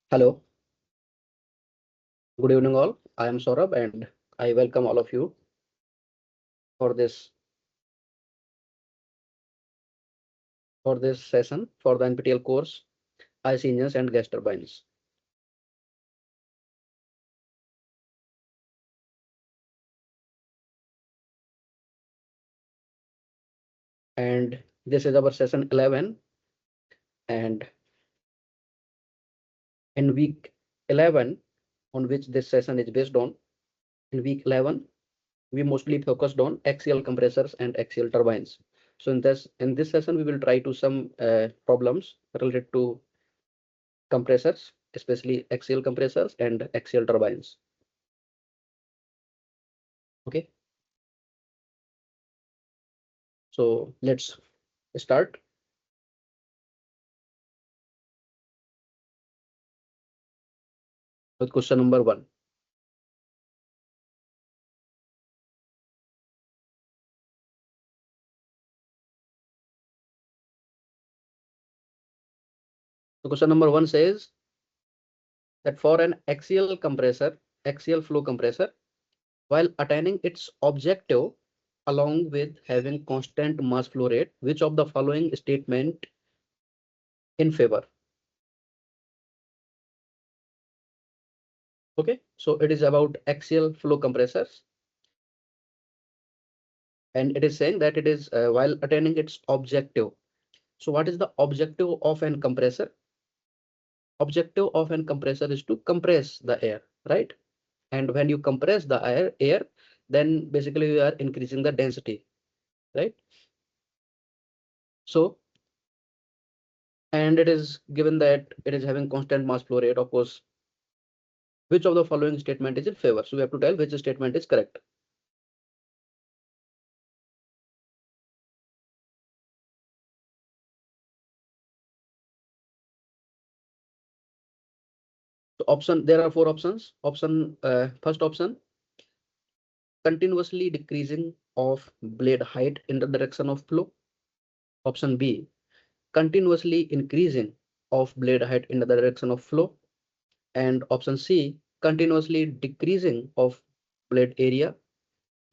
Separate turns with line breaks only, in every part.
Hello, good evening all. I am Saurabh and I welcome all of you for this session for the NPTEL course IC Engines and Gas Turbines. And this is our session 11, and in week 11 on which this session is based on, in week 11 we mostly focused on axial compressors and axial turbines. So in this session we will try to some problems related to compressors, especially axial compressors and axial turbines. Okay, so let's start with question number 1. So question number 1 says that for an axial flow compressor, while attaining its objective along with having constant mass flow rate, which of the following statement in favor? Okay, so it is about axial flow compressors, and it is saying that it is while attaining its objective. So what is the objective of an compressor? Objective of an compressor is to compress the air, right? And when you compress the air, then basically you are increasing the density, right? So, and it is given that it is having constant mass flow rate, of course, which of the following statement is in favor? So we have to tell which statement is correct. So option, there are 4 options. First option, continuously decreasing of blade height in the direction of flow. Option B, continuously increasing of blade height in the direction of flow. And option C, continuously decreasing of blade area.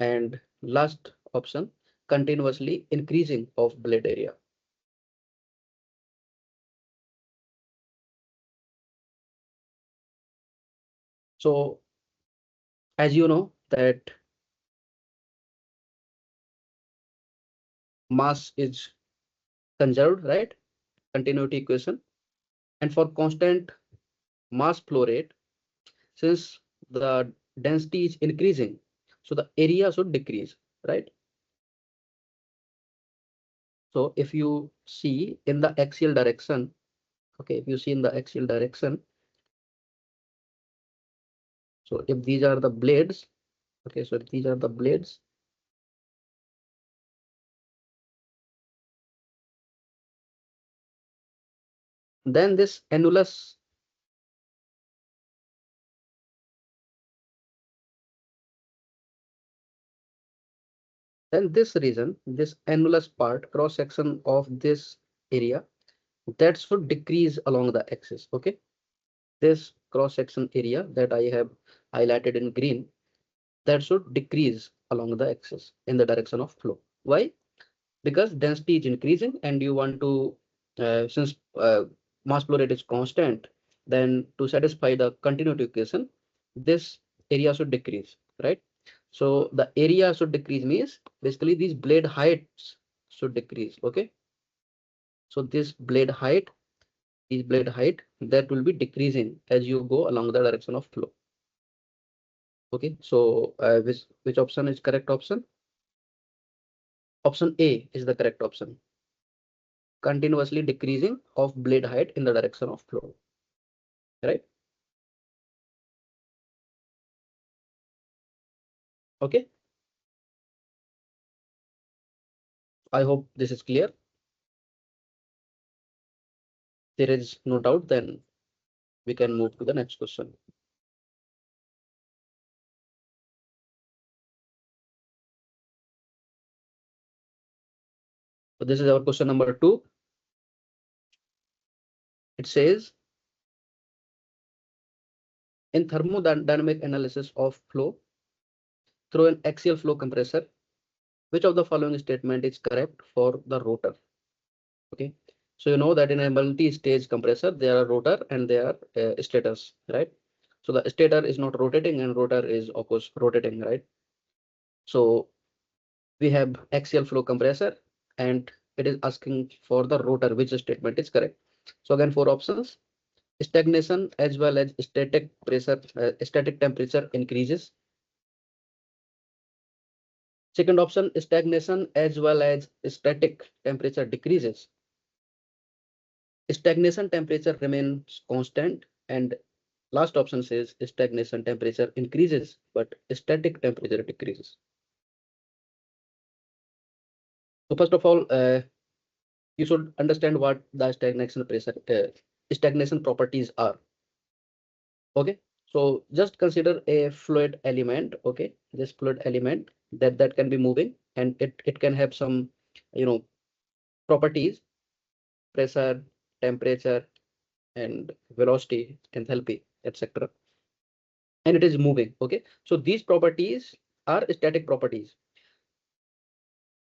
And last option, continuously increasing of blade area. So as you know that mass is conserved, right? Continuity equation. And for constant mass flow rate, since the density is increasing, so the area should decrease, right? So if you see in the axial direction, okay, if you see in the axial direction, so if these are the blades, okay, so if these are the blades, then this annulus, then this region, this annulus part, cross section of this area, that should decrease along the axis. Okay, this cross section area that I have highlighted in green, that should decrease along the axis in the direction of flow. Why? Because density is increasing and you want to, since mass flow rate is constant, then to satisfy the continuity equation, this area should decrease, right? So the area should decrease means basically these blade heights should decrease. Okay, so this blade height, that will be decreasing as you go along the direction of flow. Okay, so which option is correct option? Option A is the correct option. Continuously decreasing of blade height in the direction of flow, right? Okay, I hope this is clear. There is no doubt, then we can move to the next question. So this is our question number 2. It says In thermodynamic analysis of flow through an axial flow compressor, which of the following statement is correct for the rotor? Okay, so you know that in a multi-stage compressor there are rotor and there are stators, right? So the stator is not rotating and rotor is of course rotating, right? So we have axial flow compressor and it is asking for the rotor, which statement is correct. So again, four options: stagnation as well as static pressure, static temperature increases. Second option, stagnation as well as static temperature decreases. Stagnation temperature remains constant, and last option says stagnation temperature increases, but static temperature decreases. So first of all, you should understand what the stagnation pressure, stagnation properties are. Okay, so just consider a fluid element. Okay, this fluid element that can be moving, and it can have some, you know, properties: pressure, temperature, and velocity, enthalpy, etc. And it is moving. Okay, so these properties are static properties.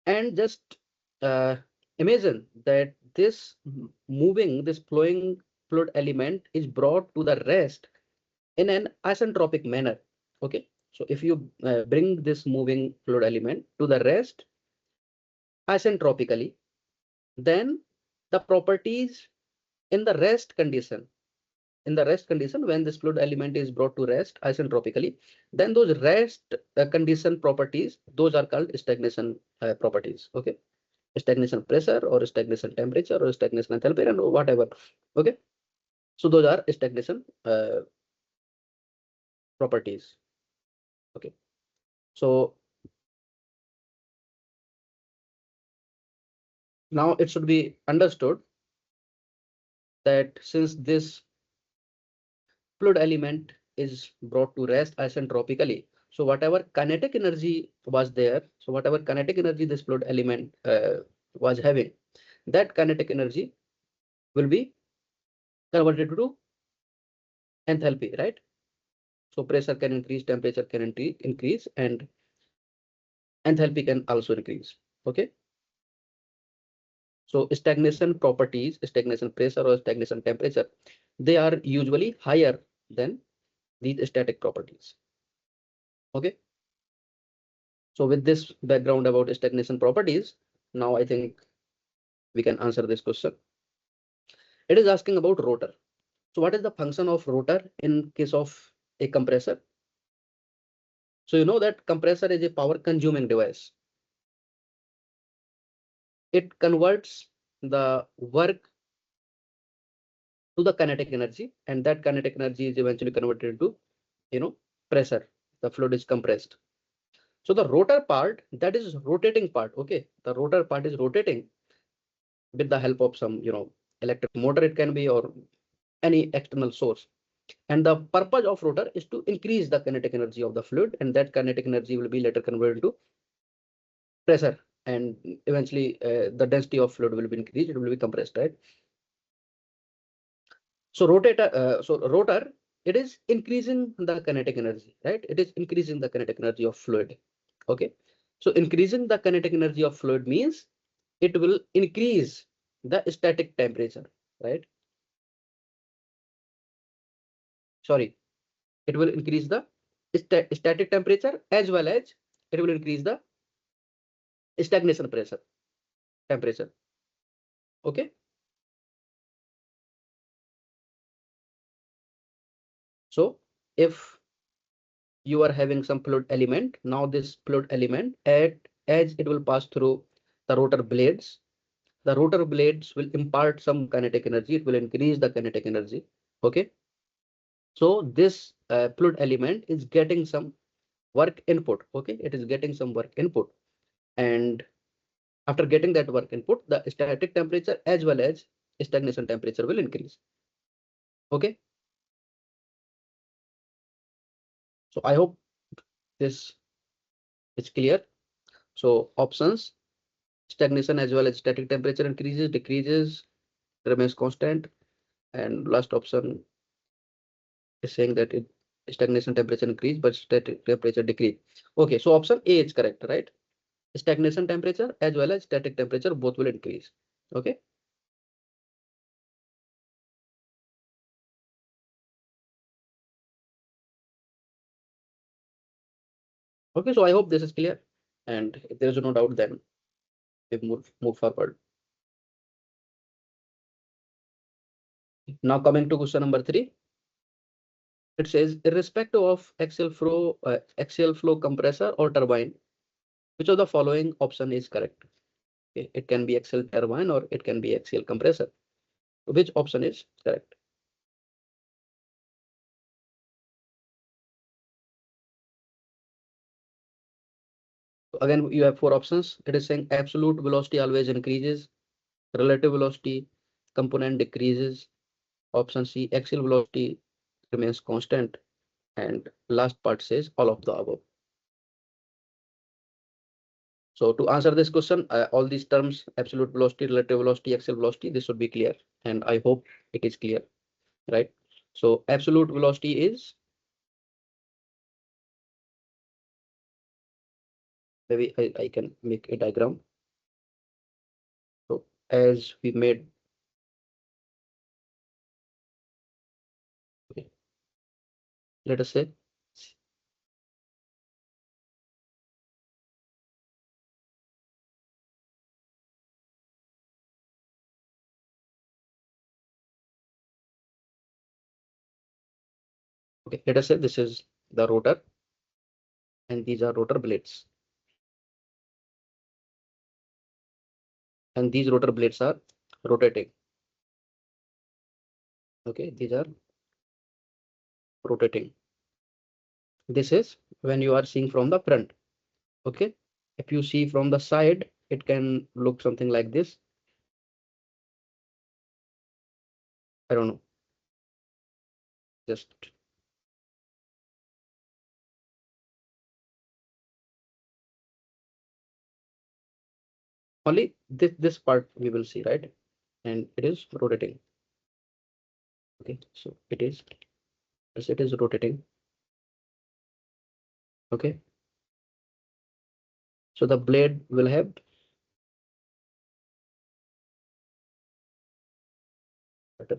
And just imagine that this this flowing fluid element is brought to the rest in an isentropic manner. Okay, so if you bring this moving fluid element to the rest isentropically, then the properties in the rest condition, when this fluid element is brought to rest isentropically, then those rest condition properties, those are called stagnation properties. Okay, stagnation pressure or stagnation temperature or stagnation enthalpy and whatever. Okay, so those are stagnation properties. Okay, so now it should be understood that since this fluid element is brought to rest isentropically, so whatever kinetic energy was there, so whatever kinetic energy this fluid element was having, that kinetic energy will be converted to enthalpy, right? So pressure can increase, temperature can increase, and enthalpy can also increase. Okay, so stagnation properties, stagnation pressure or stagnation temperature, they are usually higher than these static properties. Okay, so with this background about stagnation properties, now I think we can answer this question. It is asking about rotor. So what is the function of rotor in case of a compressor? So you know that compressor is a power consuming device. It converts the work to the kinetic energy, and that kinetic energy is eventually converted into, pressure. The fluid is compressed. So the rotor part, that is rotating part. Okay, the rotor part is rotating with the help of some, electric motor it can be, or any external source. And the purpose of rotor is to increase the kinetic energy of the fluid, and that kinetic energy will be later converted to pressure, and eventually the density of fluid will be increased, it will be compressed, right? So rotor, it is increasing the kinetic energy, right? It is increasing the kinetic energy of fluid. Okay, so increasing the kinetic energy of fluid means it will increase the static temperature, right? Sorry, it will increase the static temperature as well as it will increase the stagnation pressure temperature. Okay, so if you are having some fluid element, now this fluid element, as it will pass through the rotor blades, the rotor blades will impart some kinetic energy, it will increase the kinetic energy. Okay, so this fluid element is getting some work input. Okay, it is getting some work input, and after getting that work input, the static temperature as well as stagnation temperature will increase. Okay, so I hope this is clear. So options: stagnation as well as static temperature increases, decreases, remains constant, and last option is saying that Stagnation temperature increase, but static temperature decrease. Okay, so option A is correct, right? Stagnation temperature as well as static temperature both will increase. Okay. Okay, so I hope this is clear. And if there is no doubt, then we move forward. Now coming to question number 3. It says, irrespective of axial flow compressor or turbine, which of the following option is correct? Okay, it can be axial turbine or it can be axial compressor. Which option is correct? So again, you have 4 options. It is saying absolute velocity always increases, relative velocity component decreases, option C, axial velocity remains constant, and last part says all of the above. So to answer this question, all these terms, absolute velocity, relative velocity, axial velocity, this should be clear. And I hope it is clear, right? So absolute velocity is, maybe I can make a diagram. So as we made, okay, let us say, okay, let us say this is the rotor and these are rotor blades. And these rotor blades are rotating. Okay, these are rotating. This is when you are seeing from the front. Okay, if you see from the side, it can look something like this. I don't know, just only this part we will see, right? And it is rotating. Okay, so it is, as it is rotating. Okay, so the blade will have better.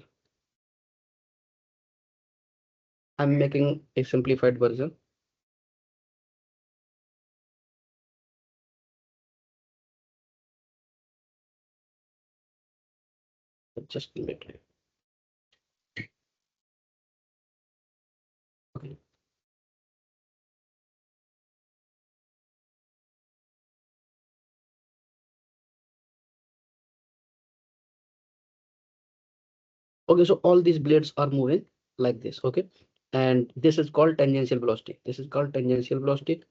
I'm making a simplified version. Just a minute. Okay. Okay, so all these blades are moving like this. Okay, and this is called tangential velocity. This is called tangential velocity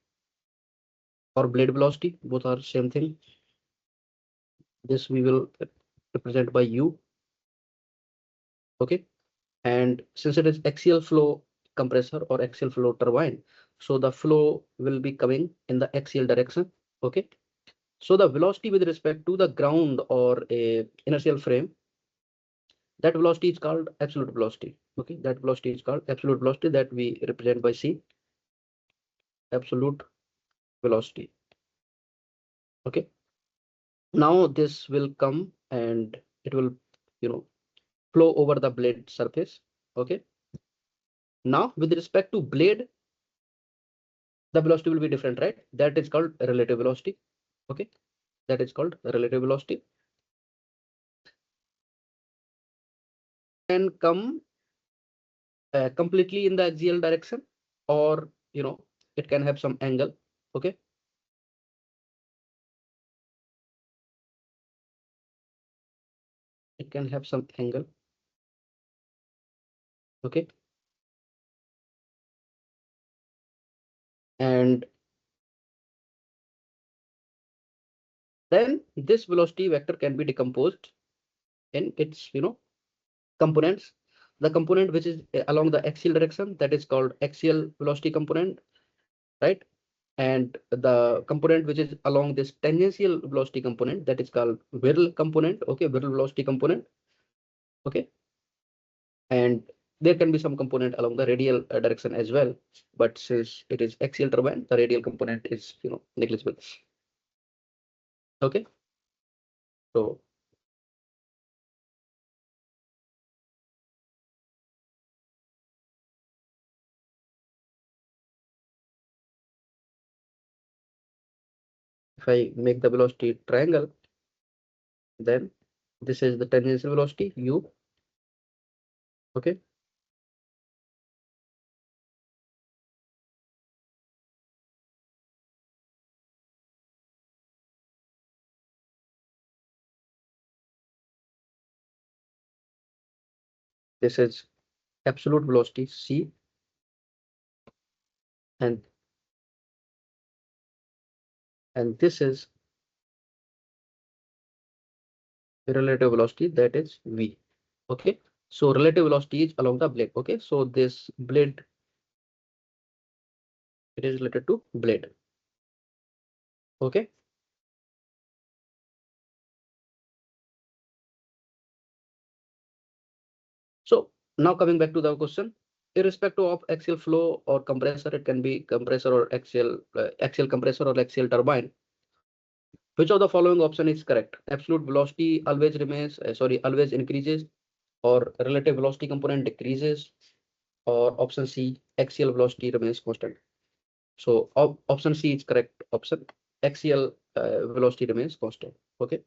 or blade velocity. Both are same thing. This we will represent by U. Okay, and since it is axial flow compressor or axial flow turbine, so the flow will be coming in the axial direction. Okay, so the velocity with respect to the ground or a inertial frame, that velocity is called absolute velocity. Okay, that velocity is called absolute velocity, that we represent by C, absolute velocity. Okay, now this will come and it will, flow over the blade surface. Okay, now with respect to blade, the velocity will be different, right? That is called relative velocity. Okay, that is called relative velocity. Can come completely in the axial direction, or it can have some angle. Okay, it can have some angle. Okay, and then this velocity vector can be decomposed in its components. The component which is along the axial direction, that is called axial velocity component, right? And the component which is along this tangential velocity component, that is called whirl component. Okay, whirl velocity component. Okay, and There can be some component along the radial direction as well, but since it is axial turbine, the radial component is negligible. Okay, so if I make the velocity triangle, then this is the tangential velocity u. Okay, this is absolute velocity c, and this is relative velocity, that is v. Okay, so relative velocity is along the blade. Okay, so this blade, it is related to blade. Okay, so now coming back to the question, irrespective of axial flow or compressor, it can be compressor or axial compressor or axial turbine. Which of the following option is correct? Absolute velocity always remains, always increases, or relative velocity component decreases, or option C, axial velocity remains constant. So option C is correct option. Axial velocity remains constant. Okay.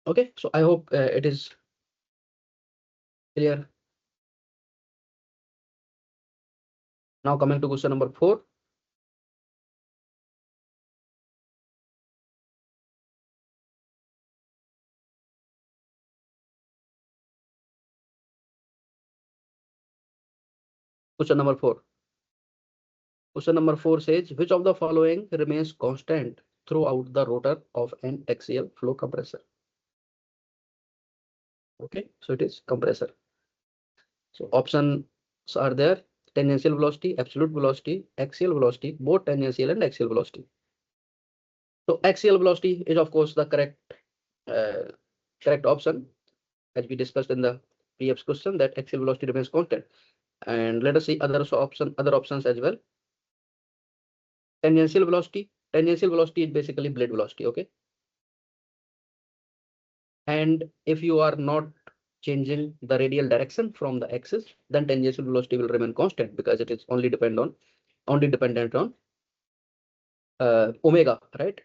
Okay. So I hope it is clear. Now coming to question number 4. Question number 4. Question number 4 says, which of the following remains constant throughout the rotor of an axial flow compressor? Okay, so it is compressor. So options are there: tangential velocity, absolute velocity, axial velocity, both tangential and axial velocity. So axial velocity is of course the correct option, as we discussed in the previous question, that axial velocity remains constant. And let us see other options as well. Tangential velocity. Tangential velocity is basically blade velocity. Okay, and if you are not changing the radial direction from the axis, then tangential velocity will remain constant because it is only dependent on omega, right?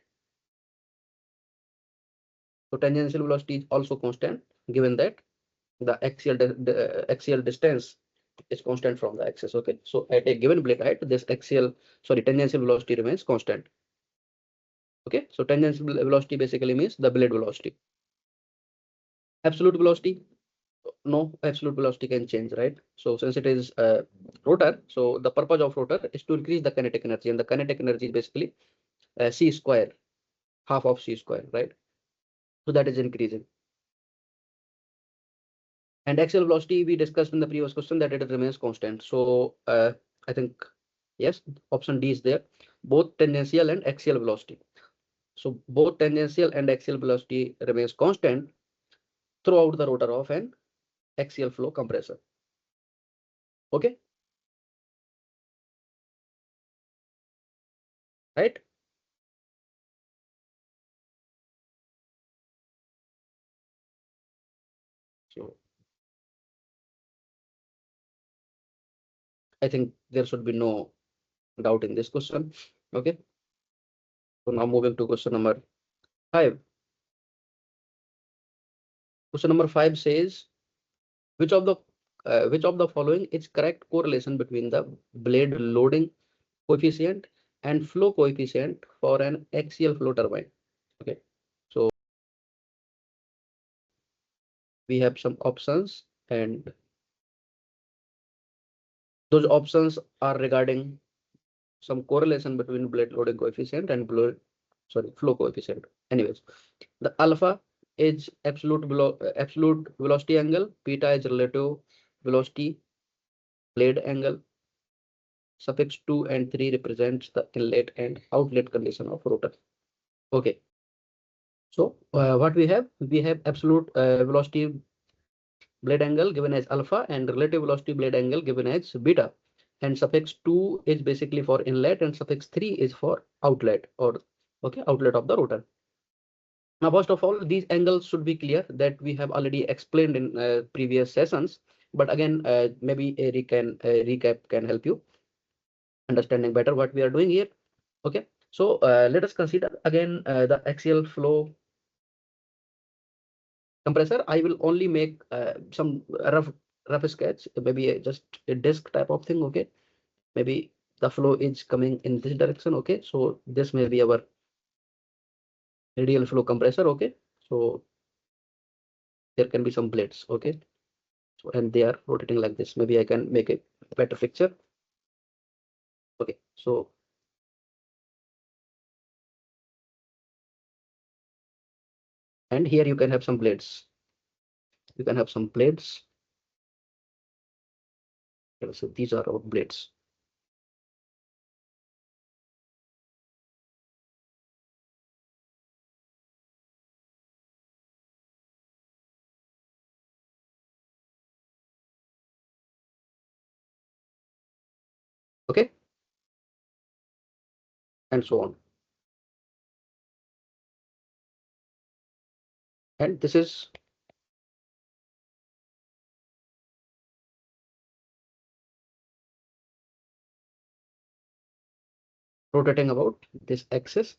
So tangential velocity is also constant, given that the axial distance is constant from the axis. Okay, so at a given blade height, this tangential velocity remains constant. Okay, so tangential velocity basically means the blade velocity. Absolute velocity, no, absolute velocity can change, right? So since it is a rotor, so the purpose of rotor is to increase the kinetic energy, and the kinetic energy is basically c square, half of c square, right? So that is increasing. And axial velocity, we discussed in the previous question that it remains constant. So I think yes, option D is there, both tangential and axial velocity. So both tangential and axial velocity remains constant throughout the rotor of an axial flow compressor. Okay, right? So I think there should be no doubt in this question. Okay, so now moving to question number 5. Question number 5 says, which of the following is correct correlation between the blade loading coefficient and flow coefficient for an axial flow turbine? Okay, so we have some options, and those options are regarding some correlation between blade loading coefficient and flow coefficient. Anyways, the alpha is absolute velocity angle, beta is relative velocity blade angle, suffix 2 and 3 represents the inlet and outlet condition of rotor. Okay, so what we have absolute velocity blade angle given as alpha and relative velocity blade angle given as beta, and suffix 2 is basically for inlet and suffix 3 is for outlet, or okay, outlet of the rotor. Now, first of all, these angles should be clear that we have already explained in previous sessions, but again, maybe a recap can help you understanding better what we are doing here. Okay, so let us consider again the axial flow compressor. I will only make some rough sketch, maybe just a disk type of thing. Okay, maybe the flow is coming in this direction. Okay, so this may be our radial flow compressor. Okay, so there can be some blades. Okay, so and they are rotating like this. Maybe I can make a better picture. Okay, so and here you can have some blades. You can have some blades. Okay, so these are our blades. Okay, and so on. And this is rotating about this axis.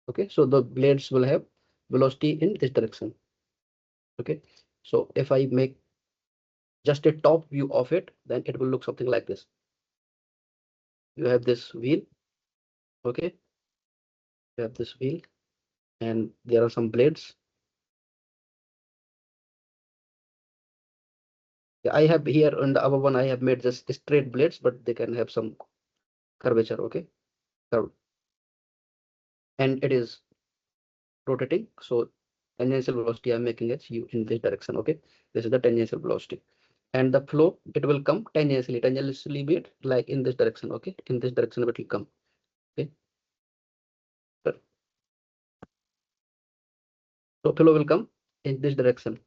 Okay, so the blades will have velocity in this direction. Okay, so if I make just a top view of it, then it will look something like this. You have this wheel. Okay, you have this wheel and there are some blades. I have here on the above one, I have made just straight blades, but they can have some curvature. Okay, curve, and it is rotating. So tangential velocity I'm making it u in this direction. Okay, this is the tangential velocity, and the flow, it will come tangentially be it like in this direction. Okay, in this direction it will come. Okay, so flow will come in this direction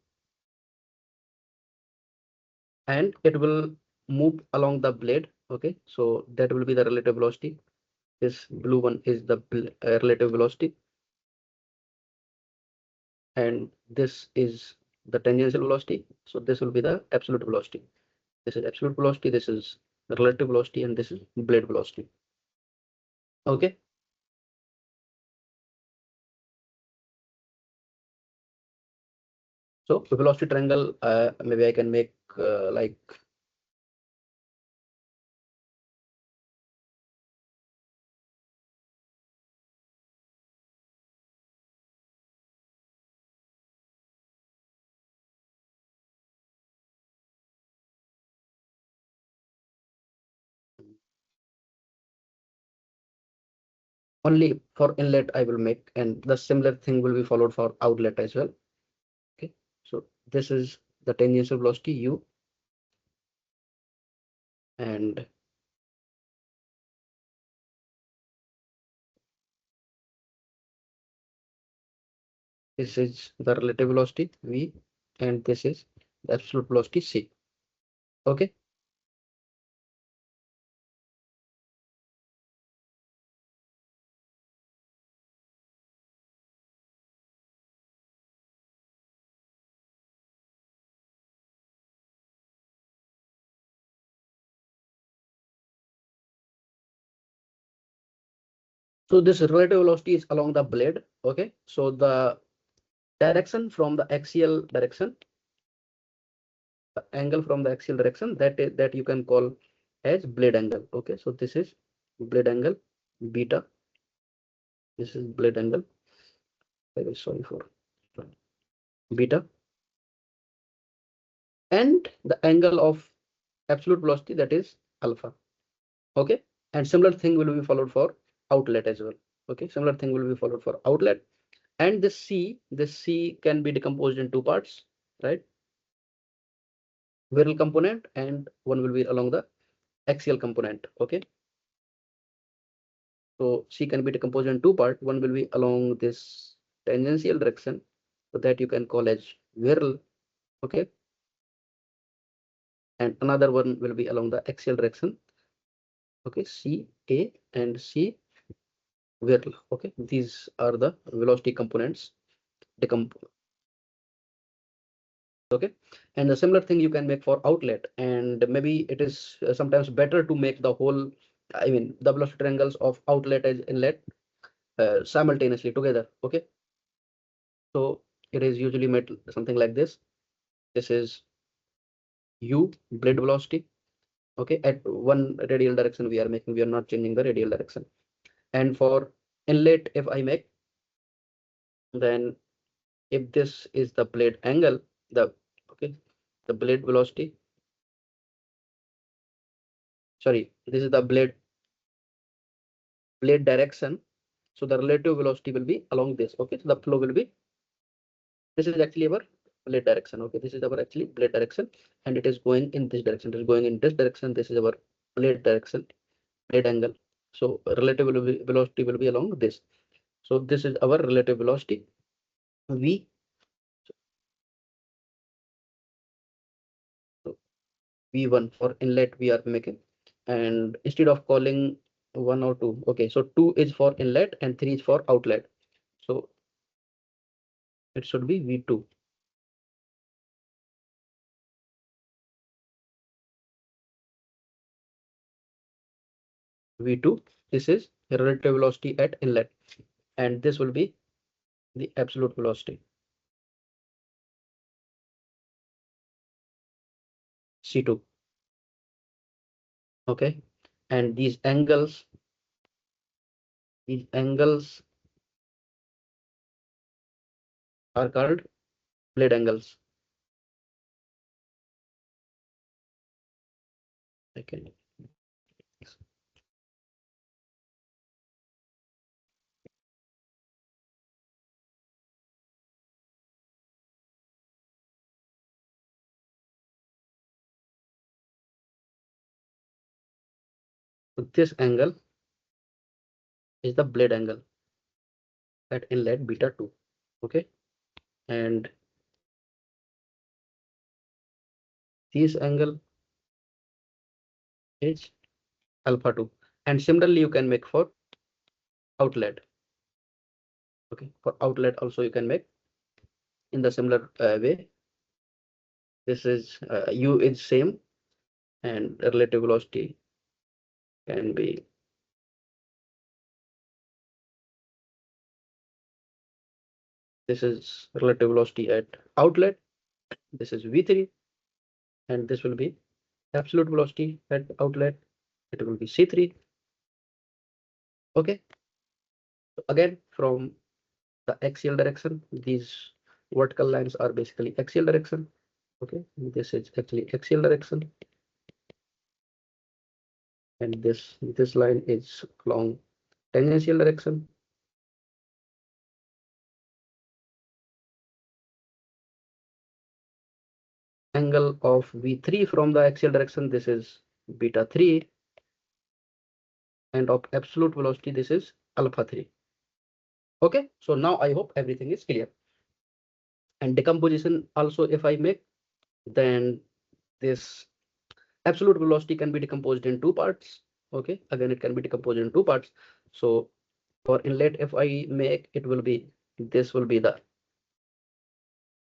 and it will move along the blade. Okay, so that will be the relative velocity. This blue one is the relative velocity, and this is the tangential velocity. So this will be the absolute velocity. This is absolute velocity, this is relative velocity, and this is blade velocity. Okay, so velocity triangle, maybe I can make like only for inlet I will make, and the similar thing will be followed for outlet as well. Okay, so this is the tangential velocity u, and this is the relative velocity v, and this is the absolute velocity c. Okay, so this relative velocity is along the blade. Okay, so the direction from the axial direction, the angle from the axial direction, that you can call as blade angle. Okay, so this is blade angle beta, this is blade angle, very sorry for beta, and the angle of absolute velocity, that is alpha. Okay, and similar thing will be followed for outlet as well. Okay, similar thing will be followed for outlet. And this C can be decomposed in two parts, right? Viral component, and one will be along the axial component. Okay, so C can be decomposed in two parts. One will be along this tangential direction, so that you can call as viral. Okay, and another one will be along the axial direction. Okay, C A and C viral. Okay, these are the velocity components decomposed. Okay, and a similar thing you can make for outlet, and maybe it is sometimes better to make the whole, I mean, the velocity triangles of outlet as inlet simultaneously together. Okay, so it is usually made something like this. This is u blade velocity. Okay, at one radial direction we are making, we are not changing the radial direction. And for inlet, if I make, then if this is the blade angle, the okay, the blade velocity, sorry, this is the blade direction, so the relative velocity will be along this. Okay, so the flow will be, this is actually our blade direction. Okay, this is our actually blade direction, and it is going in this direction. It is going in this direction. This is our blade direction, blade angle. So relative velocity will be along this. So this is our relative velocity v. So v1 for inlet we are making, and instead of calling one or two, okay, so 2 is for inlet and 3 is for outlet. So it should be v2. v2, this is relative velocity at inlet, and this will be the absolute velocity c2. Okay, and these angles are called blade angles. Okay, so this angle is the blade angle at inlet beta 2. Okay, and this angle is alpha 2, and similarly you can make for outlet. Okay, for outlet also you can make in the similar way. This is u is same, and relative velocity can be, this is relative velocity at outlet, this is v3, and this will be absolute velocity at outlet, it will be c3. Okay, so again, from the axial direction, these vertical lines are basically axial direction. Okay, this is actually axial direction, and this line is along tangential direction. Angle of v3 from the axial direction, this is beta 3, and of absolute velocity, this is alpha 3. Okay, so now I hope everything is clear. And decomposition also, if I make, then this absolute velocity can be decomposed in two parts. Okay, again, it can be decomposed in two parts. So for inlet, if I make, it will be, this will be the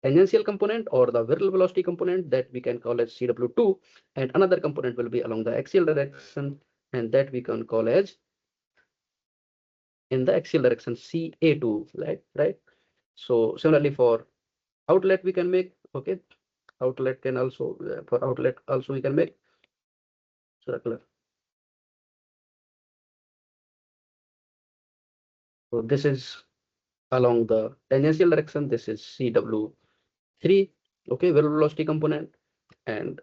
tangential component or the viral velocity component, that we can call as CW2, and another component will be along the axial direction, and that we can call as, in the axial direction, CA2, right? So similarly for outlet we can make, okay, outlet can also, for outlet also we can make circular. So this is along the tangential direction, this is CW3, okay, viral velocity component, and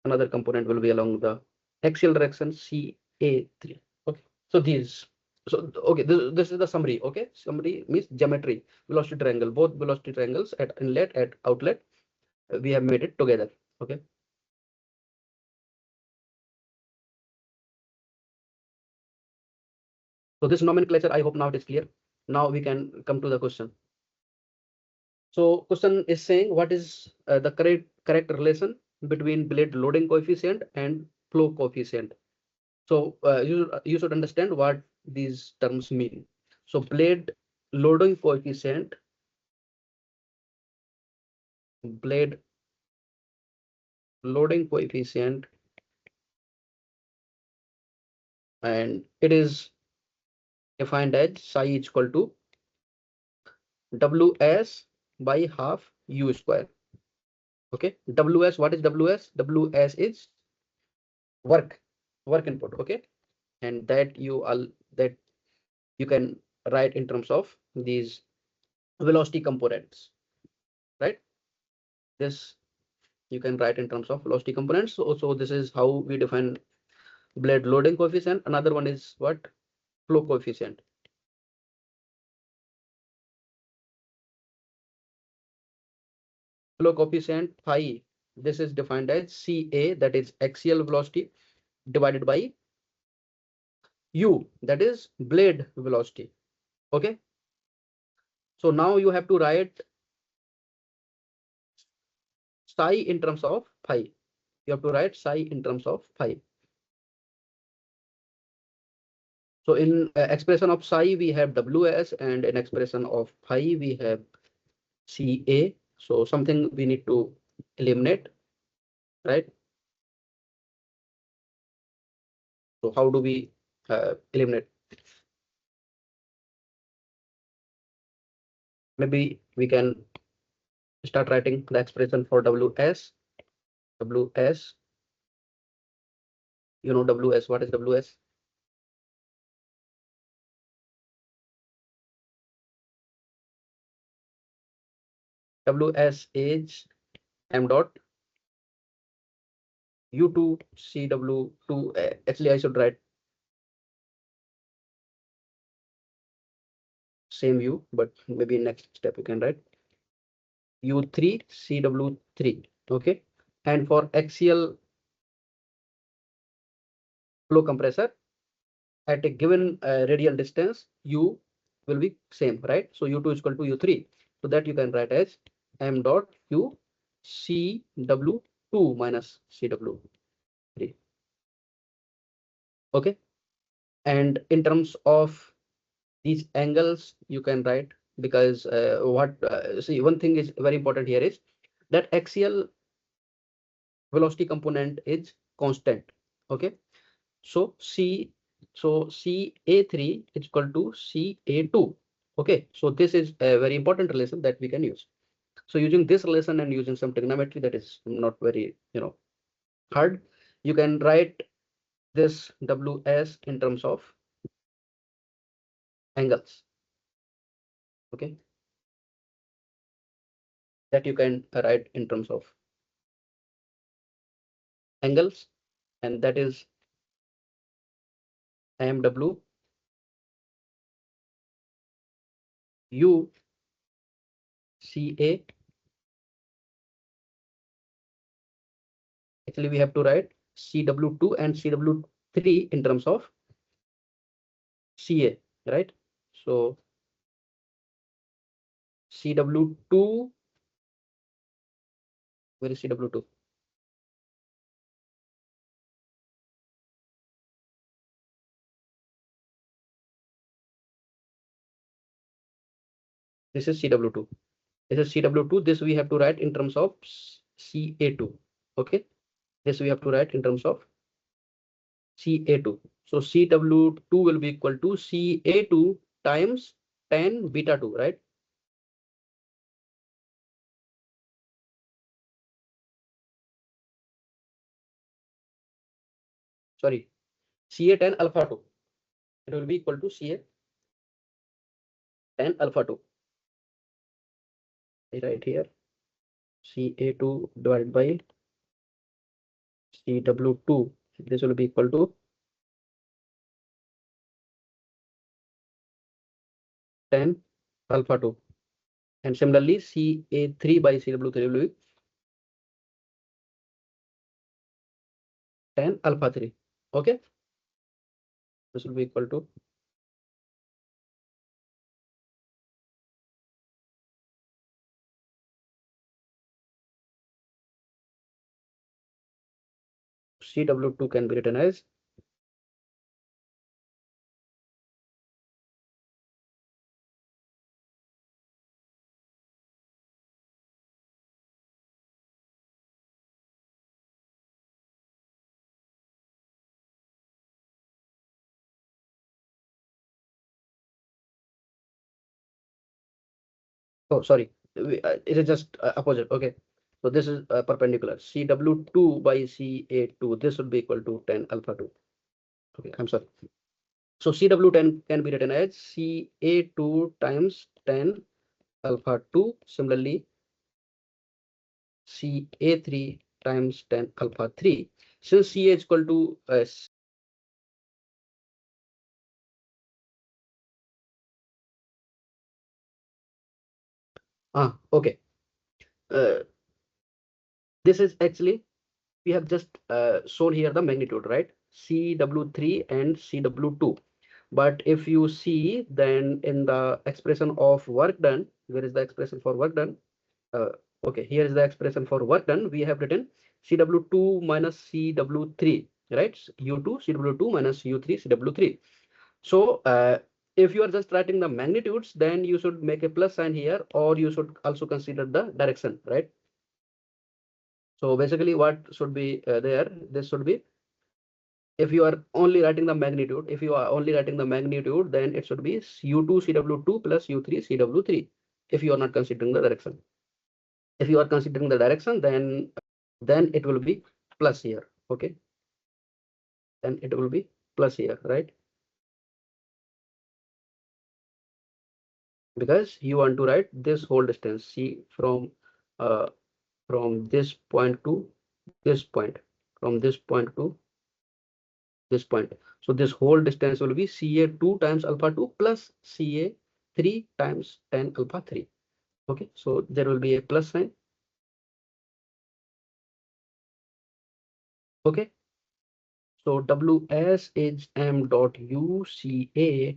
another component will be along the axial direction, CA3. Okay, so these, So okay, this is the summary. Okay, summary means geometry, velocity triangle, both velocity triangles at inlet at outlet, we have made it together. Okay. So this nomenclature, I hope now it is clear. Now we can come to the question. So question is saying what is the correct relation between blade loading coefficient and flow coefficient. So you should understand what these terms mean. So blade loading coefficient, blade loading coefficient, and it is defined as psi equal to ws by half u square. Okay, ws, what is ws? Ws is work, work input. Okay, and that that you can write in terms of these velocity components, right? This you can write in terms of velocity components. So this is how we define blade loading coefficient. Another one is what? Flow coefficient. Flow coefficient phi, this is defined as ca, that is axial velocity, divided by u, that is blade velocity. Okay, so now you have to write psi in terms of phi. You have to write psi in terms of phi. So in expression of psi we have ws, and in expression of phi we have ca. So something we need to eliminate, right? So how do we eliminate? Maybe we can start writing the expression for ws. Ws, you know ws. What is ws? Ws is m dot u2 cw2. Actually, I should write same u, but maybe next step you can write u3 cw3. Okay, and for axial flow compressor at a given radial distance, u will be same, right? So u2 is equal to u3. So that you can write as m dot u cw2 minus cw3. Okay, and in terms of these angles you can write, because see, one thing is very important here is that axial velocity component is constant. Okay, so ca3 is equal to ca2. Okay, so this is a very important relation that we can use. So using this relation and using some trigonometry, that is not very hard, you can write this ws in terms of angles. Okay, that you can write in terms of angles, and that is mw u ca. Actually we have to write cw2 and cw3 in terms of ca, right? So cw2, where is cw2? This is cw2. This is cw2. This we have to write in terms of ca2. Okay, this we have to write in terms of ca2. So cw2 will be equal to ca2 times tan beta 2, right? Sorry, ca tan alpha 2. It will be equal to ca tan alpha 2. Right here, ca2 divided by cw2. This will be equal to 10 alpha 2. And similarly, CA3 by CW3 will be 10 alpha 3. Okay, this will be equal to CW2 can be written as oh sorry, it is just opposite. Okay, so this is perpendicular. CW2 by CA2, this will be equal to 10 alpha 2. Okay, I'm sorry. So CW10 can be written as CA2 times 10 alpha 2. Similarly, CA3 times 10 alpha 3. Since CA is equal to okay. Uh, this is actually, we have just shown here the magnitude, right? CW3 and CW2. But if you see, then in the expression of work done, where is the expression for work done? Uh, okay, here is the expression for work done. We have written CW2 minus CW3, right? U2 CW2 minus U3 CW3. So if you are just writing the magnitudes, then you should make a plus sign here, or you should also consider the direction, right? So basically what should be there, this should be, if you are only writing the magnitude, if you are only writing the magnitude, then it should be U2 CW2 plus U3 CW3, if you are not considering the direction. If you are considering the direction, then it will be plus here. Okay, then it will be plus here, right? Because you want to write this whole distance, see, from this point to this point, from this point to this point. So this whole distance will be CA2 times alpha 2 plus CA3 times 10 alpha 3. Okay, so there will be a plus sign. Okay, so WS is M dot U CA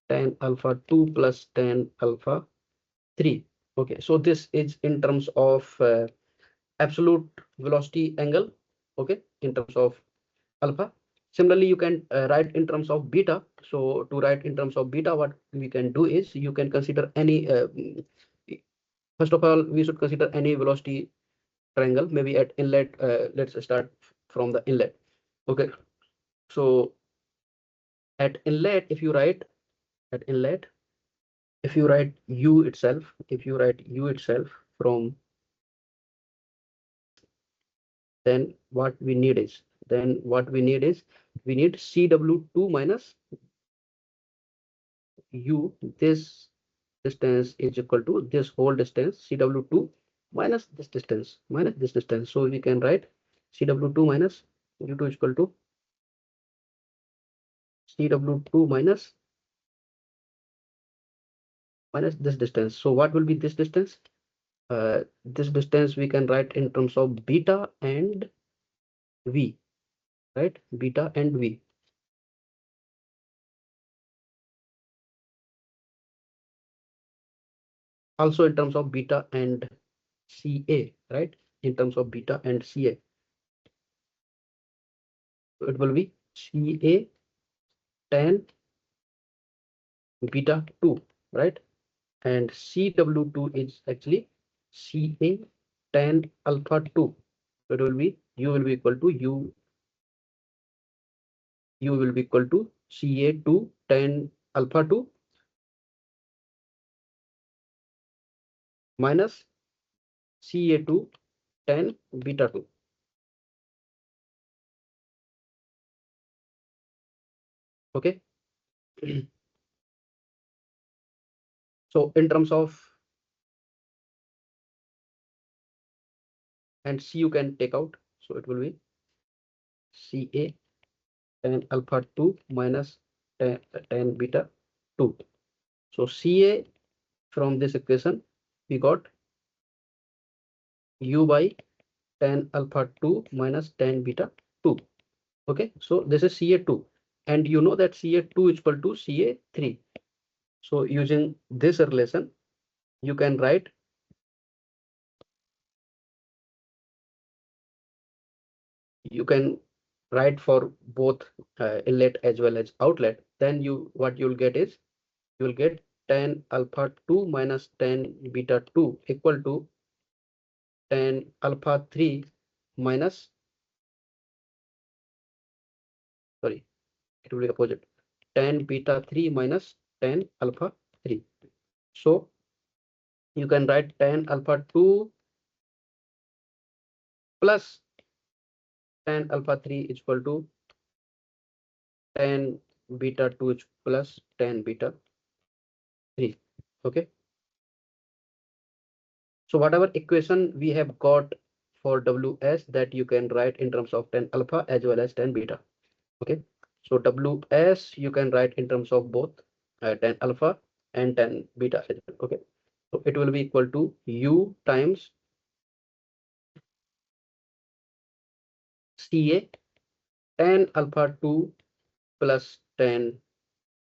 10 alpha 2 plus 10 alpha 3. Okay, so this is in terms of absolute velocity angle. Okay, in terms of alpha. Similarly, you can write in terms of beta. So to write in terms of beta, what we can do is you can consider any, first of all, we should consider any velocity triangle, maybe at inlet. Let's start from the inlet. Okay, so at inlet, if you write at inlet, if you write u itself, if you write u itself from, then what we need is, we need CW2 minus u. This distance is equal to this whole distance, CW2 minus this distance, minus this distance. So we can write CW2 minus u2 is equal to CW2 minus this distance. So what will be this distance? This distance we can write in terms of beta and v, right? Beta and v. Also in terms of beta and CA, right? In terms of beta and CA, it will be CA 10 beta 2, right? And CW2 is actually CA 10 alpha 2. So it will be, u will be equal to u will be equal to CA2 10 alpha 2 minus CA2 10 beta 2. Okay. So in terms of, and C you can take out, so it will be CA 10 alpha 2 minus 10 beta 2. So CA from this equation, we got U by tan alpha 2 minus tan beta 2. Okay, so this is CA2, and you know that CA2 is equal to CA3. So using this relation, you can write for both inlet as well as outlet. Then what you'll get is you'll get tan alpha 2 minus tan beta 2 equal to tan alpha 3 minus, sorry, it will be opposite, tan beta 3 minus tan alpha 3. So you can write tan alpha 2 plus tan alpha 3 is equal to tan beta 2 plus tan beta 3. Okay, so whatever equation we have got for ws, that you can write in terms of tan alpha as well as tan beta. Okay, so ws you can write in terms of both tan alpha and tan beta as well. Okay, so it will be equal to u times ca tan alpha 2 plus tan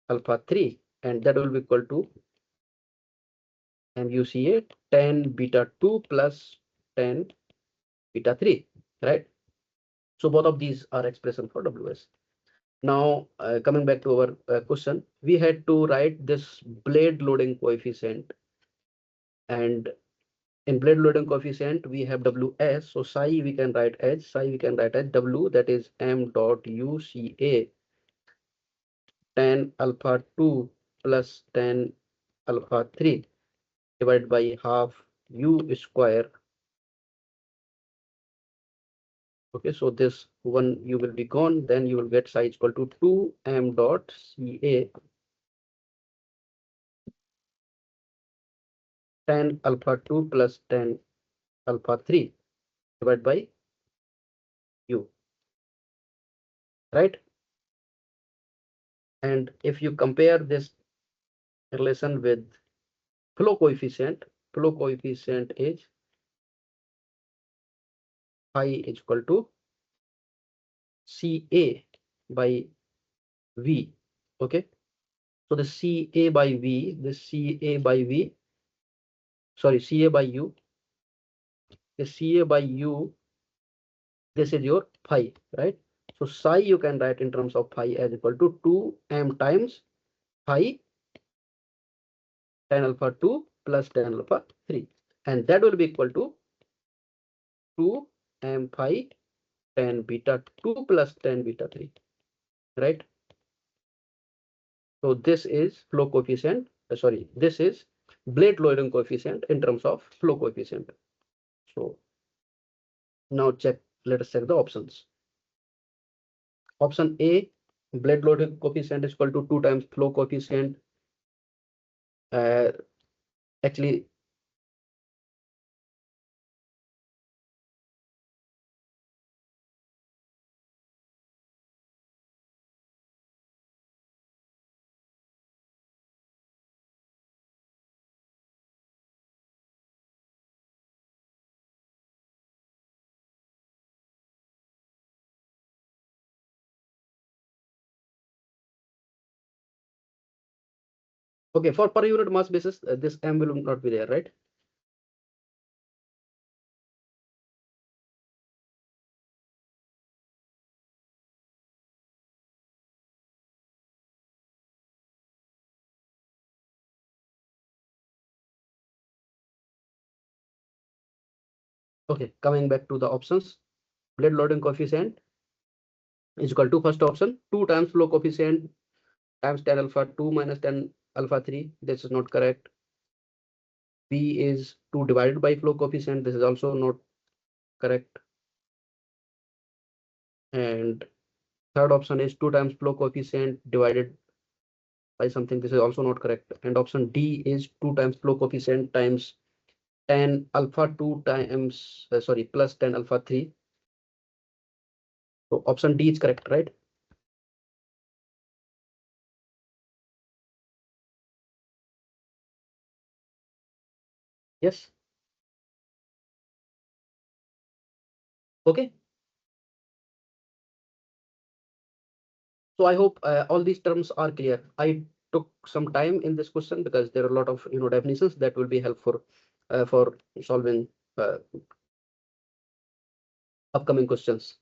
alpha 3, and that will be equal to MUCA tan beta 2 plus tan beta 3, right? So both of these are expression for WS. Now coming back to our question, we had to write this blade loading coefficient, and in blade loading coefficient we have WS. So psi we can write as W, that is M dot UCA tan alpha 2 plus tan alpha 3 divided by half U square. Okay, so this one you will be gone, then you will get psi equal to 2m dot Ca tan alpha 2 plus tan alpha 3 divided by u, right? And if you compare this relation with flow coefficient is phi is equal to Ca by V. Okay, so the Ca by V, Ca by U, the Ca by U, this is your phi, right? So psi you can write in terms of phi as equal to 2m times phi tan alpha 2 plus tan alpha 3, and that will be equal to 2m phi tan beta 2 plus tan beta 3, right? So this is flow coefficient, sorry, this is blade loading coefficient in terms of flow coefficient. So now let us check the options. Option A, blade loading coefficient is equal to 2 times flow coefficient. Actually, okay, for per unit mass basis, this m will not be there, right? Okay, coming back to the options, blade loading coefficient is equal to first option 2 times flow coefficient times tan alpha 2 minus tan alpha 3. This is not correct. B is 2 divided by flow coefficient. This is also not correct. And third option is 2 times flow coefficient divided by something. This is also not correct. And option D is 2 times flow coefficient times tan alpha 2 times plus tan alpha 3. So option D is correct, right? Yes. Okay. So I hope all these terms are clear. I took some time in this question because there are a lot of definitions that will be helpful for solving uh, upcoming questions.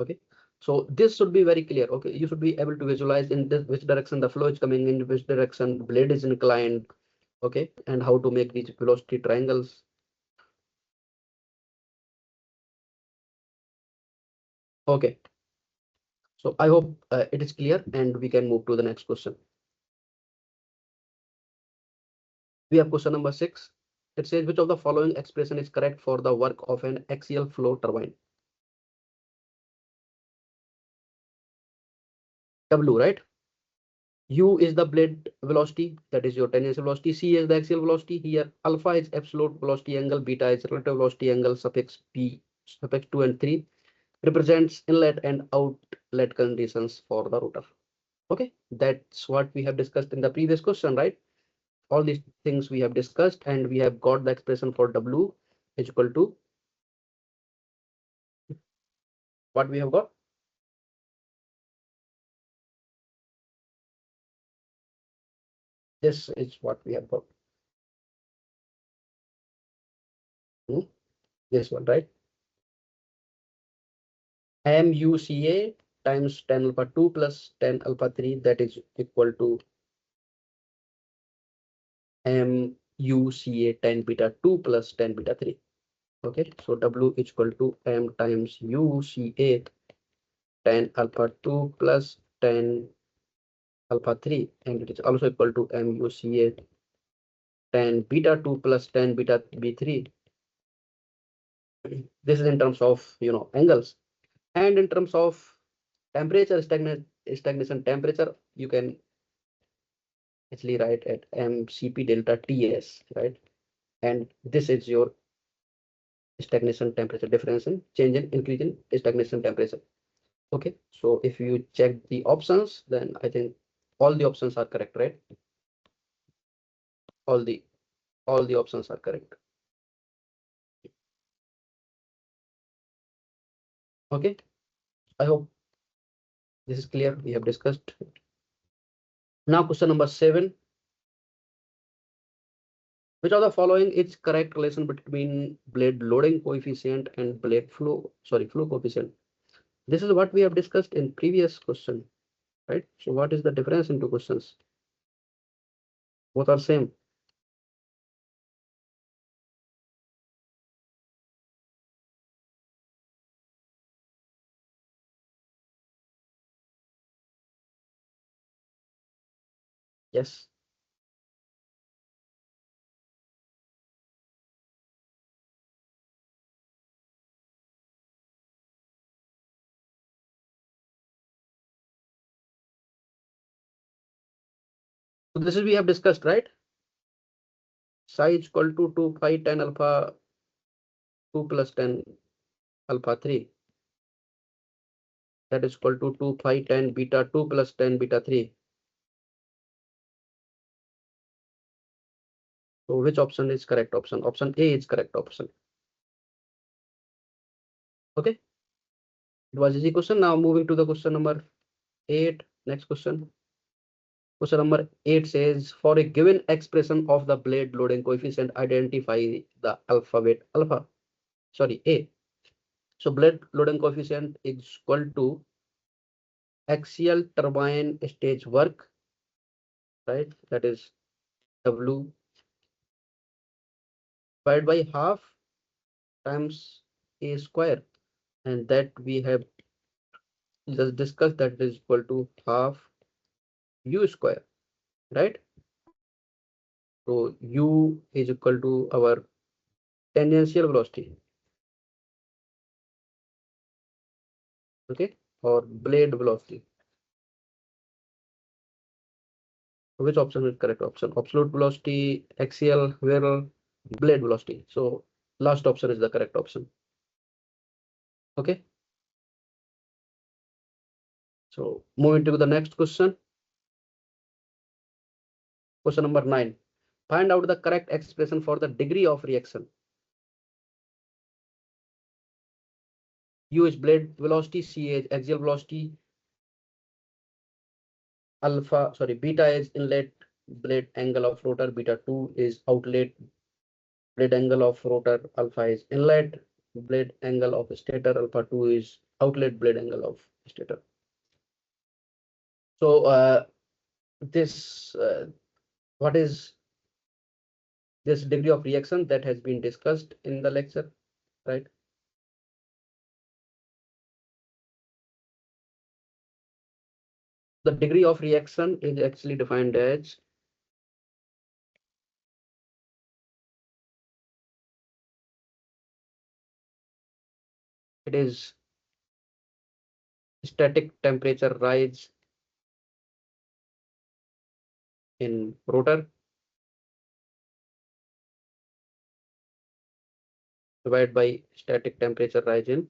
Okay. So this should be very clear. Okay. You should be able to visualize in this which direction the flow is coming, in which direction blade is inclined. Okay. And how to make these velocity triangles. Okay. So I hope it is clear and we can move to the next question. We have question number 6. It says which of the following expression is correct for the work of an axial flow turbine? W, right? U is the blade velocity, that is your tangential velocity. C is the axial velocity. Here, alpha is absolute velocity angle, beta is relative velocity angle, suffix P, suffix 2 and 3 represents inlet and outlet conditions for the rotor. Okay, that's what we have discussed in the previous question, right? All these things we have discussed, and we have got the expression for W is equal to what we have got. This is what we have got. This one, right? MUCA times tan alpha 2 plus tan alpha 3, that is equal to MUCA tan beta 2 plus tan beta 3. Okay, so W is equal to M times UCA tan alpha 2 plus tan alpha 3, and it is also equal to MUCA tan beta 2 plus tan beta B3. This is in terms of angles, and in terms of temperature, stagnation temperature, you can actually write at mcp delta ts, right? And this is your stagnation temperature difference in change in increase in stagnation temperature. Okay, so if you check the options, then I think all the options are correct, right? All the options are correct. Okay, I hope this is clear. We have discussed. Now question number 7. Which of the following is correct relation between blade loading coefficient and blade flow coefficient? This is what we have discussed in previous question, right? So what is the difference in two questions? Both are same. Yes. So this is we have discussed, right? Psi is equal to 2 pi tan alpha 2 plus tan alpha 3. That is equal to 2 pi tan beta 2 plus tan beta 3. So which option is correct option? Option A is correct option. Okay. It was easy question. Now moving to the question number 8. Next question. Question number 8 says, for a given expression of the blade loading coefficient, identify the alphabet alpha. Sorry, A. So blade loading coefficient is equal to axial turbine stage work, right? That is W divided by half times A square, and that we have just discussed, that is equal to half U square, right? So U is equal to our tangential velocity, okay, or blade velocity. Which option is correct option? Absolute velocity, axial, whirl, blade velocity. So last option is the correct option. Okay. So moving to the next question. Question number 9. Find out the correct expression for the degree of reaction. U is blade velocity, C is axial velocity, beta is inlet blade angle of rotor, beta 2 is outlet blade angle of rotor, alpha is inlet blade angle of stator, alpha 2 is outlet blade angle of stator. So this what is this degree of reaction that has been discussed in the lecture, right? The degree of reaction is actually defined as it is static temperature rise in rotor divided by static temperature rise in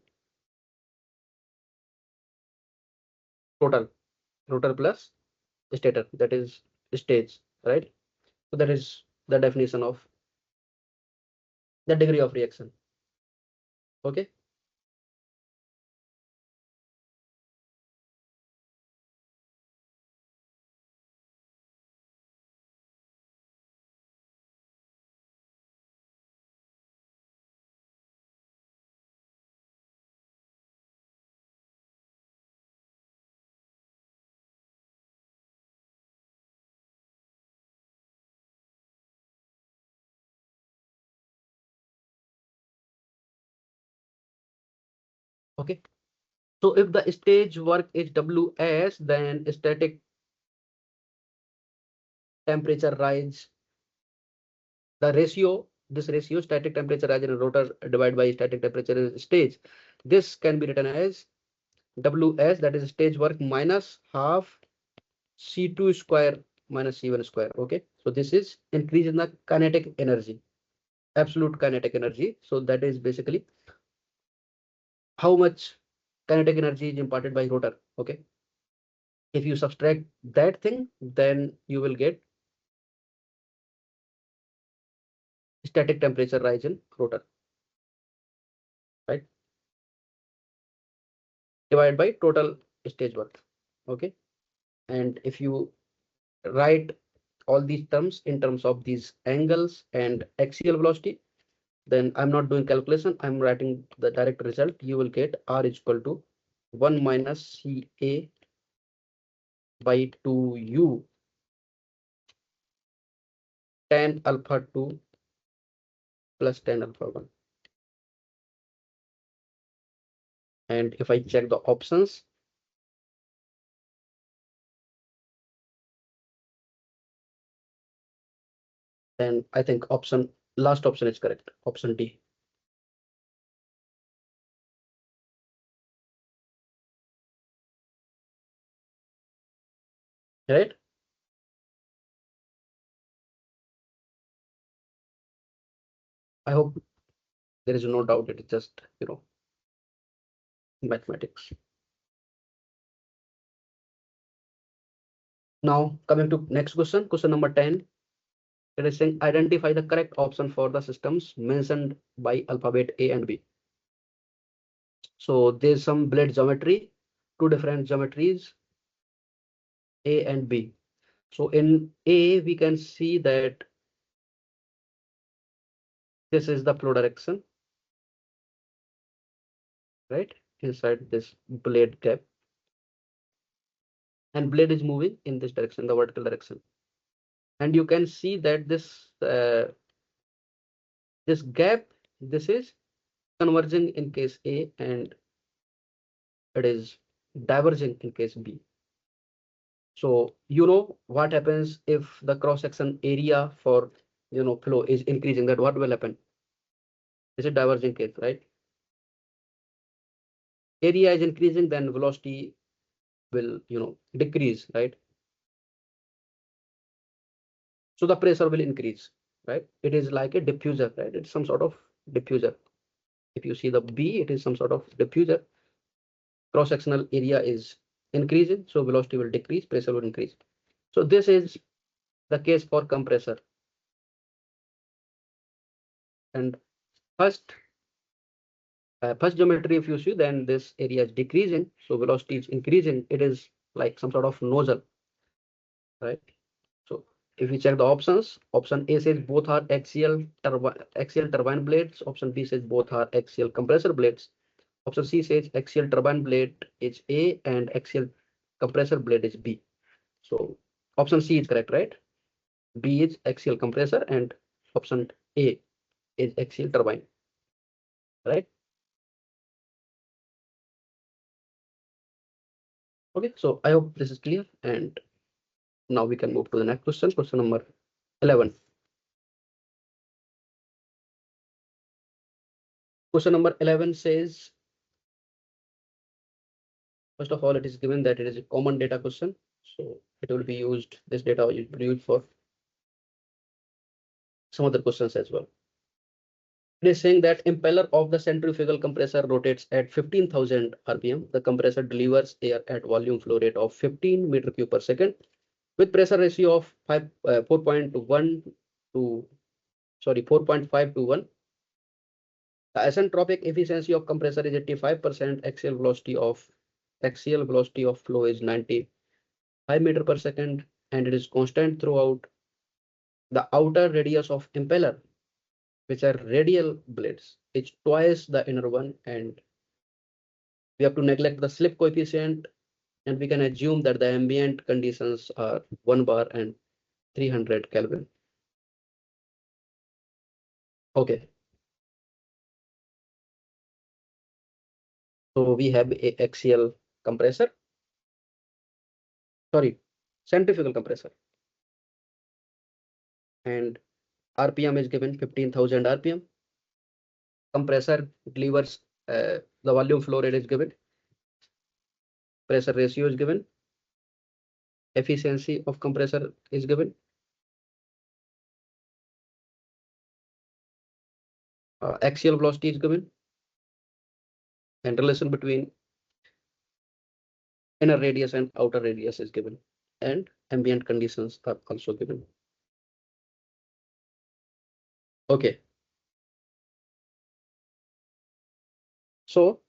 rotor plus stator, that is stage, right? So that is the definition of the degree of reaction. Okay. Okay. So if the stage work is Ws, then static temperature rise, the ratio, this ratio static temperature rise in a rotor divided by static temperature in stage, this can be written as Ws, that is stage work, minus half C2 square minus C1 square. Okay. So this is increase in the kinetic energy, absolute kinetic energy. So that is basically how much kinetic energy is imparted by rotor. Okay. If you subtract that thing, then you will get static temperature rise in rotor, right? Divided by total stage work. Okay. And if you write all these terms in terms of these angles and axial velocity, then I'm not doing calculation, I'm writing the direct result. You will get R is equal to 1 minus CA by 2U tan alpha 2 plus tan alpha 1. And if I check the options, then I think last option is correct, option D. Right? I hope there is no doubt. It is just, mathematics. Now coming to next question, question number 10. It is saying identify the correct option for the systems mentioned by alphabet A and B. So there's some blade geometry, two different geometries, A and B. So in A, we can see that this is the flow direction, right? Inside this blade gap. And blade is moving in this direction, the vertical direction. And you can see that this gap, this is converging in case A and it is diverging in case B. So you know what happens if the cross section area for flow is increasing, that what will happen? This is diverging case, right? Area is increasing, then velocity will decrease, right? So the pressure will increase, right? It is like a diffuser, right? It's some sort of diffuser. If you see the B, it is some sort of diffuser. Cross-sectional area is increasing, so velocity will decrease, pressure will increase. So this is the case for compressor. And first first geometry, if you see, then this area is decreasing, so velocity is increasing. It is like some sort of nozzle, right? So if we check the options, option A says both are axial turbine blades. Option B says both are axial compressor blades. Option C says axial turbine blade is A and axial compressor blade is B. So option C is correct, right? B is axial compressor and option A is axial turbine, right? Okay, so I hope this is clear, and now we can move to the next question, question number 11. Question number 11 says, first of all, it is given that it is a common data question. So it will be used, this data will be used for some other questions as well. It is saying that impeller of the centrifugal compressor rotates at 15,000 RPM. The compressor delivers air at volume flow rate of 15 meter cube per second with pressure ratio of 4.1 to, sorry, 4.5 to 1. The isentropic efficiency of compressor is 85%. Axial velocity of flow is 95 meter per second, and it is constant throughout. The outer radius of impeller, which are radial blades, is twice the inner one, and we have to neglect the slip coefficient, and we can assume that the ambient conditions are 1 bar and 300 Kelvin. Okay, so we have a axial compressor, sorry, centrifugal compressor, and RPM is given 15,000 RPM. Compressor delivers, the volume flow rate is given, pressure ratio is given, efficiency of compressor is given, axial velocity is given, and relation between inner radius and outer radius is given, and ambient conditions are also given. Okay, so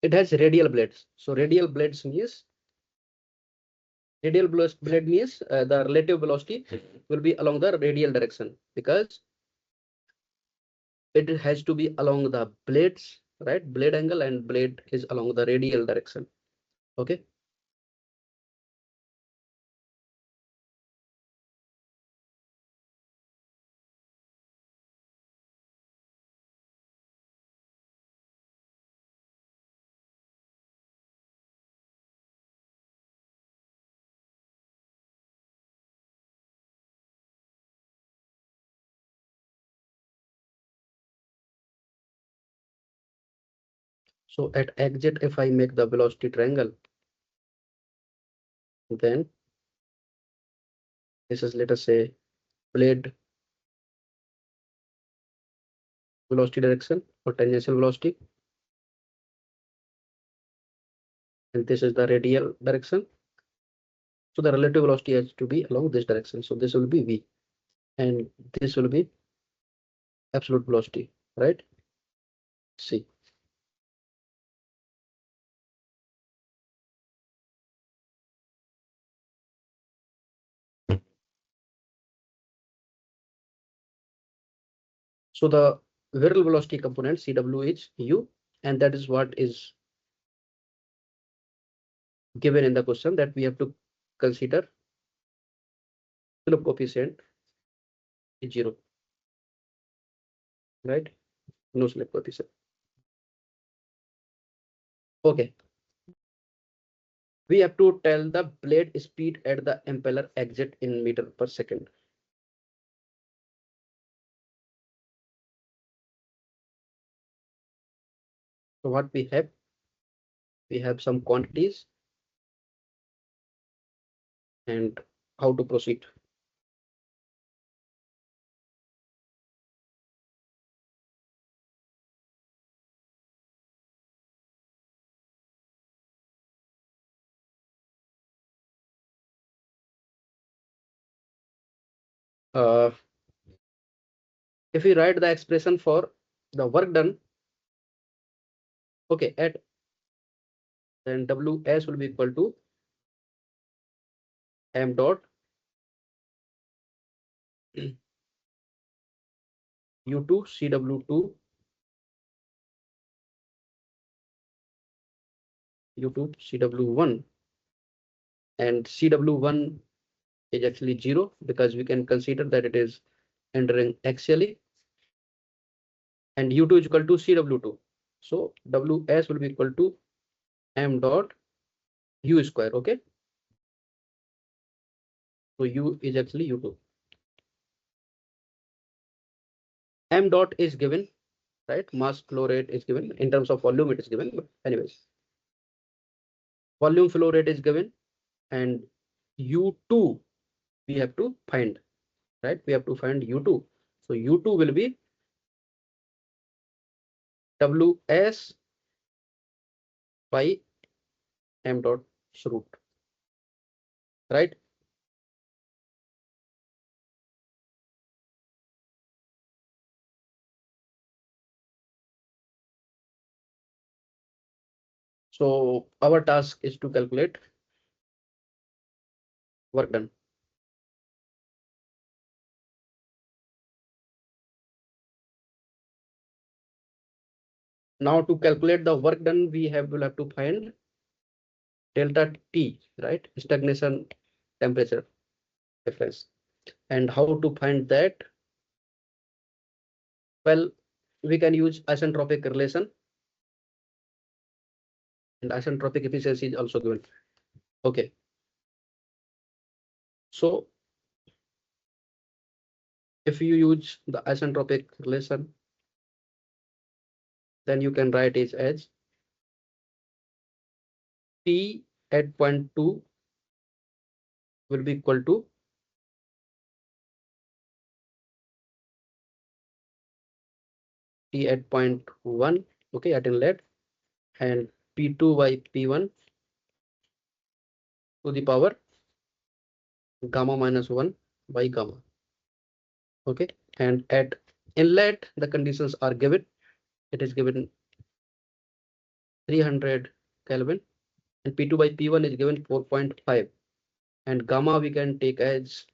it has radial blades. So blade means the relative velocity will be along the radial direction, because it has to be along the blades, right? Blade angle, and blade is along the radial direction. Okay. So at exit, if I make the velocity triangle, then this is, let us say, blade velocity direction or tangential velocity, and this is the radial direction. So the relative velocity has to be along this direction. So this will be V, and this will be absolute velocity, right? C. So the variable velocity component CW is U, and that is what is given in the question, that we have to consider slip coefficient is 0, right? No slip coefficient. Okay. We have to tell the blade speed at the impeller exit in meter per second. So what we have, we have some quantities and how to proceed. Uh, if we write the expression for the work done, okay, at then Ws will be equal to m dot u2 cw2 u2 cw1, and cw1 is actually 0 because we can consider that it is entering axially, and u2 is equal to cw2. So ws will be equal to m dot u square. Okay, so u is actually u2. M dot is given, right? Mass flow rate is given. In terms of volume it is given, but anyways, volume flow rate is given, and u2 we have to find, right? We have to find u2. So u2 will be ws by m dot root, right? So our task is to calculate work done. Now to calculate the work done, we will have to find delta T, right? Stagnation temperature difference. And how to find that? Well, we can use isentropic relation, and isentropic efficiency is also given. Okay. So if you use the isentropic relation, then you can write it as T at point 2 will be equal to T at point 1, okay, at inlet, and P2 by P1 to the power gamma minus 1 by gamma. Okay, and at inlet the conditions are given. It is given 300 Kelvin, and P2 by P1 is given 4.5, and gamma we can take as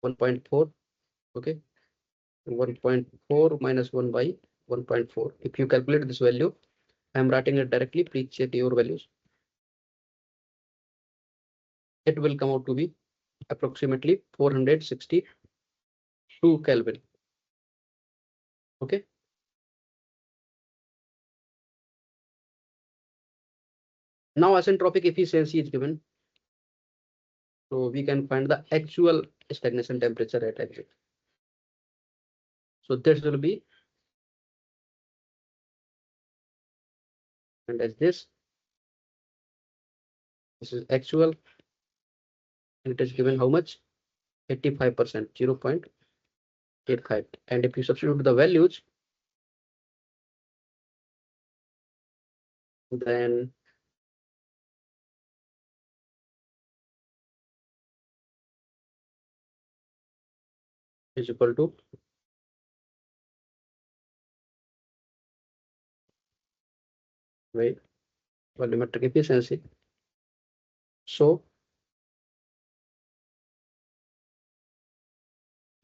1.4. Okay, 1.4 minus 1 by 1.4. If you calculate this value, I am writing it directly. Please check your values. It will come out to be approximately 462 Kelvin. Okay. Now isentropic efficiency is given, so we can find the actual stagnation temperature at exit. So this will be, and as this is actual, and it is given how much? 85%, 0.85. And if you substitute the values, then is equal to volumetric efficiency. So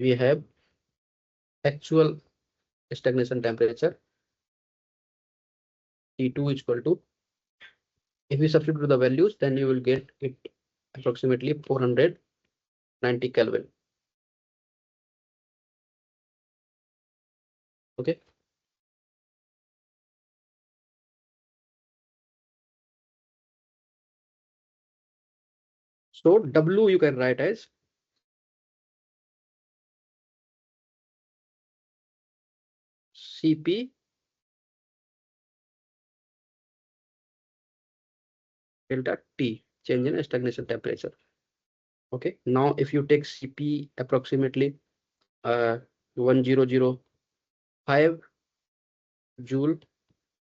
we have actual stagnation temperature T2 is equal to, if we substitute the values, then you will get it approximately 490 Kelvin. Okay. So W you can write as Cp delta T, change in stagnation temperature. Okay, now if you take Cp approximately 1005 joule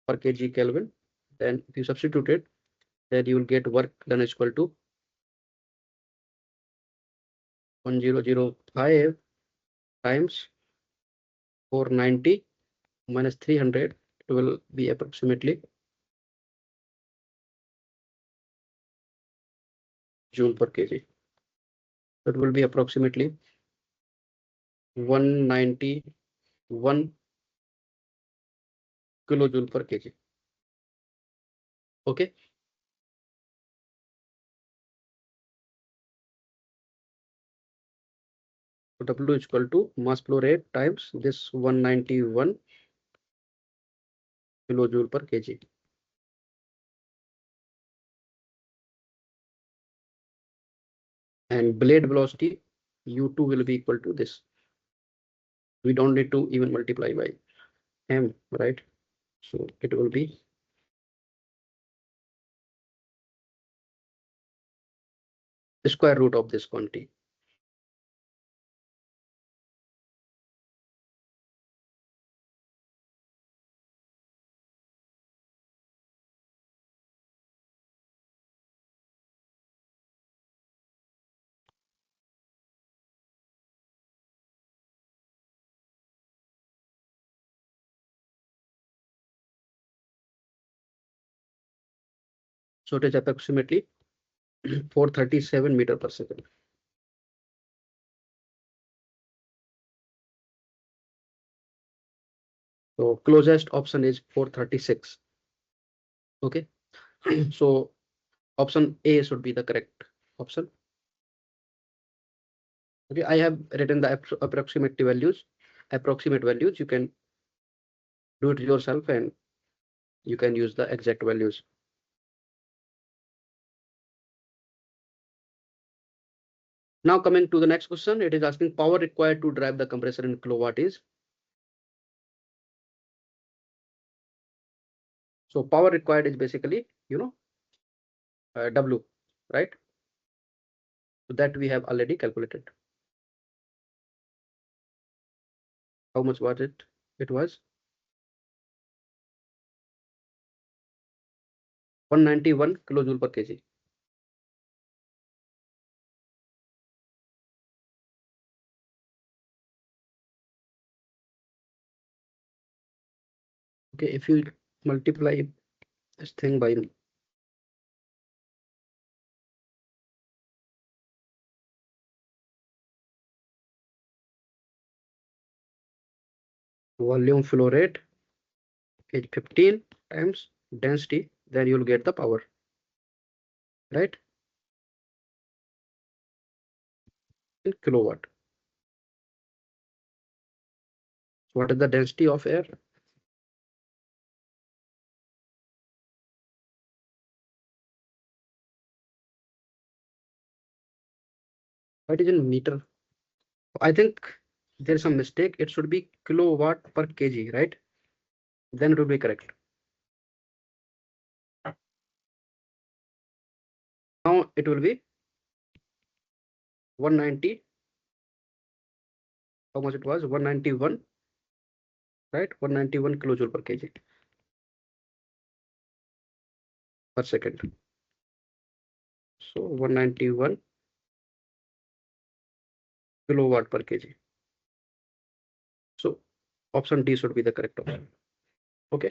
per kg Kelvin, then if you substitute it, then you will get work done is equal to 1005 times 490 minus 300. It will be approximately joule per kg. It will be approximately 191 kilojoule per kg. Okay. So W is equal to mass flow rate times this 191 kilojoule per kg. And blade velocity U2 will be equal to this. We don't need to even multiply by m, right? So it will be the square root of this quantity. So it is approximately 437 meter per second. So closest option is 436. Okay. So option A should be the correct option. Okay, I have written the approximate values. You can do it yourself and you can use the exact values. Now coming to the next question, it is asking power required to drive the compressor in kilowatt is. So power required is basically, W, right? So that we have already calculated. How much was it? It was 191 kilojoule per kg. Okay, if you multiply this thing by volume flow rate is 15 times density, then you'll get the power, right? In kilowatt. What is the density of air? What is in meter? I think there's some mistake. It should be kilowatt per kg, right? Then it will be correct. Now it will be 190. How much it was? 191, right? 191 kilojoule per kg per second. So 191 kilowatt per kg. So option D should be the correct option. Okay.